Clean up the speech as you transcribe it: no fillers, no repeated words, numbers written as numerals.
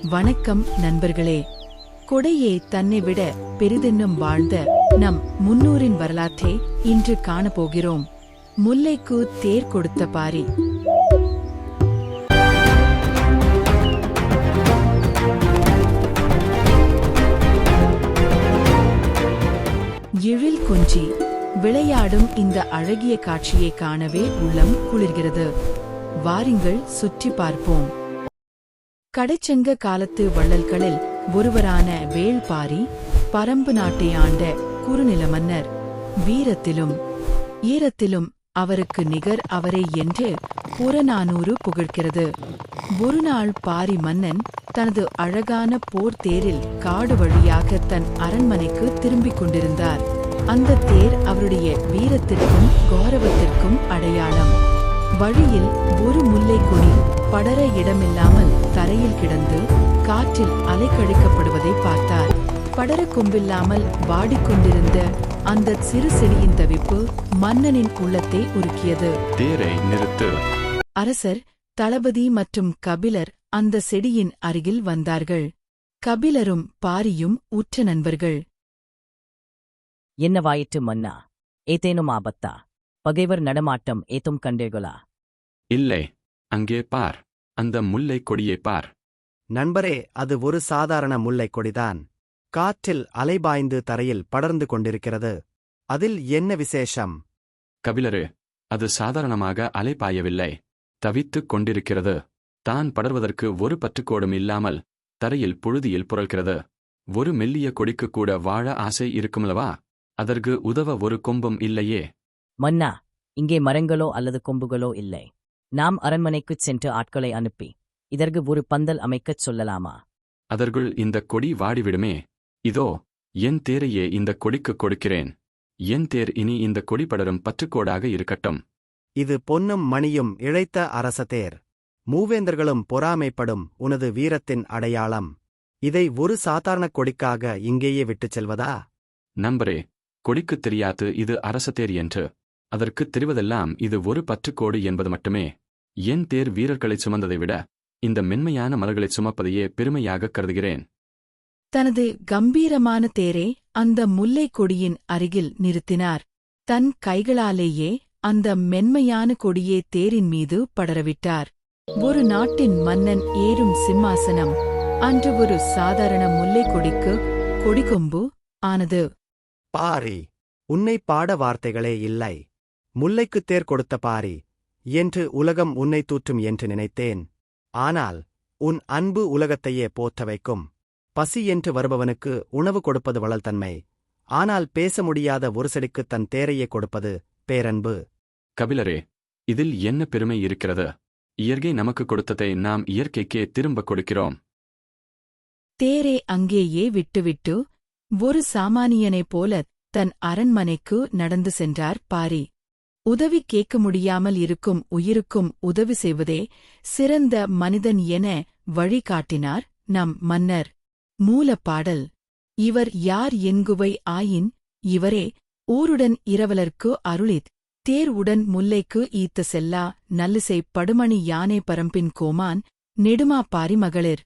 வணக்கம் நண்பர்களே. கொடையே தன்னை விட பெரிதென்னும் வாழ்ந்த நம் முன்னோரின் வரலாற்றை இன்று காணப்போகிறோம். முல்லைக்கு தேர் கொடுத்த பாரி. எழில் கொஞ்சி விளையாடும் இந்த அழகிய காட்சியை காணவே உள்ளம் குளிர்கிறது. வாருங்கள் சுற்றி பார்ப்போம். கடைச்சங்க காலத்து வள்ளல்களில் ஒருவரான வேள்பாரி பரம்பு நாட்டை ஆண்ட குறுநில மன்னர். வீரத்திலும் ஈரத்திலும் அவருக்கு நிகர் அவரே என்று புறநானூறு புகழ்கிறது. ஒருநாள் பாரி மன்னன் தனது அழகான போர் தேரில் காடு வழியாக தன் அரண்மனைக்கு திரும்பிக் கொண்டிருந்தார். அந்த தேர் அவருடைய வீரத்திற்கும் கௌரவத்திற்கும் அடையாளம். வழியில் ஒரு முல்லை கொடி படர இடமில்லாமல் தரையில் கிடந்து காற்றில் அலைக்கழிக்கப்படுவதை பார்த்தார். படர கொம்பில்லாமல் வாடிக்கொண்டிருந்த அந்த சிறு செடியின் தவிப்பு மன்னனின் உள்ளத்தை உருக்கியது. தேரை நிறுத்து. அரசர், தளபதி மற்றும் கபிலர் அந்த செடியின் அருகில் வந்தார்கள். கபிலரும் பாரியும் உற்ற நண்பர்கள். என்னவாயிற்று மன்னா? ஏதேனும் ஆபத்தா? பகைவர் நடமாட்டம் ஏதும் கண்டீர்களா? இல்லை, அங்கே பார், அந்த முல்லை கொடியை பார். நண்பரே, அது ஒரு சாதாரண முல்லை கொடிதான். காற்றில் அலைபாய்ந்து தரையில் படர்ந்து கொண்டிருக்கிறது. அதில் என்ன விசேஷம்? கபிலரே, அது சாதாரணமாக அலைபாயவில்லை, தவித்துக் கொண்டிருக்கிறது. தான் படர்வதற்கு ஒரு பற்றுக்கோடும் இல்லாமல் தரையில் புழுதியில் புரள்கிறது. ஒரு மெல்லிய கொடிக்கு கூட வாழ ஆசை இருக்குமல்லவா? அதற்கு உதவ ஒரு கொம்பும் இல்லையே. மன்னா, இங்கே மரங்களோ அல்லது கொம்புகளோ இல்லை. நாம் அரண்மனைக்குச் சென்று ஆட்களை அனுப்பி இதற்கு ஒரு பந்தல் அமைக்கச் சொல்லலாமா? அதற்குள் இந்த கொடி வாடிவிடுமே. இதோ என் தேரையே இந்த கொடிக்கு கொடுக்கிறேன். என் தேர் இனி இந்த கொடி படரும் பற்றுக்கோடாக இருக்கட்டும். இது பொன்னும் மணியும் இழைத்த அரச தேர். மூவேந்தர்களும் பொறாமைப்படும் உனது வீரத்தின் அடையாளம். இதை ஒரு சாதாரண கொடிக்காக இங்கேயே விட்டுச் செல்வதா? நண்பரே, கொடிக்குத் தெரியாது இது அரசதேர் என்று. அதற்குத் தெரிவதெல்லாம் இது ஒரு பற்றுக்கோடு என்பது மட்டுமே. என் தேர் வீரர்களைச் சுமந்ததை விட இந்த மென்மையான மலர்களைச் சுமப்பதையே பெருமையாகக் கருதுகிறேன். தனது கம்பீரமான தேரை அந்த முல்லை கொடியின் அருகில் நிறுத்தினார். தன் கைகளாலேயே அந்த மென்மையான கொடியே தேரின் மீது படரவிட்டார். ஒரு நாட்டின் மன்னன் ஏறும் சிம்மாசனம் அன்று ஒரு சாதாரண முல்லை கொடிக்கு கொடிகொம்பு ஆனது. பாரி, உன்னை பாட வார்த்தைகளே இல்லை. முல்லைக்குத் தேர் கொடுத்த பாரி என்று உலகம் உன்னை தூற்றும் என்று நினைத்தேன். ஆனால் உன் அன்பு உலகத்தையே போற்ற வைக்கும். பசி என்று வருபவனுக்கு உணவு கொடுப்பது வளல்தன்மை. ஆனால் பேச முடியாத ஒரு செடிக்குத் தன் தேரையே கொடுப்பது பேரன்பு. கபிலரே, இதில் என்ன பெருமை இருக்கிறது? இயற்கை நமக்கு கொடுத்ததை நாம் இயற்கைக்கே திரும்பக் கொடுக்கிறோம். தேரை அங்கேயே விட்டுவிட்டு ஒரு சாமானியனைப் போல தன் அரண்மனைக்கு நடந்து சென்றார் பாரி. உதவி கேட்க முடியாமல் இருக்கும் உயிருக்கும் உதவி செய்வதே சிறந்த மனிதன் என வழிகாட்டினார் நம் மன்னர். மூலப்பாடல். இவர் யார் என்குவை ஆயின், இவரே ஊருடன் இரவலர்க்கு அருளித் தேர் உடன் முல்லைக்கு ஈத்த செல்லா நல்லிசை படுமணி யானை பரம்பின் கோமான் நெடுமா பாரி மகளிர்.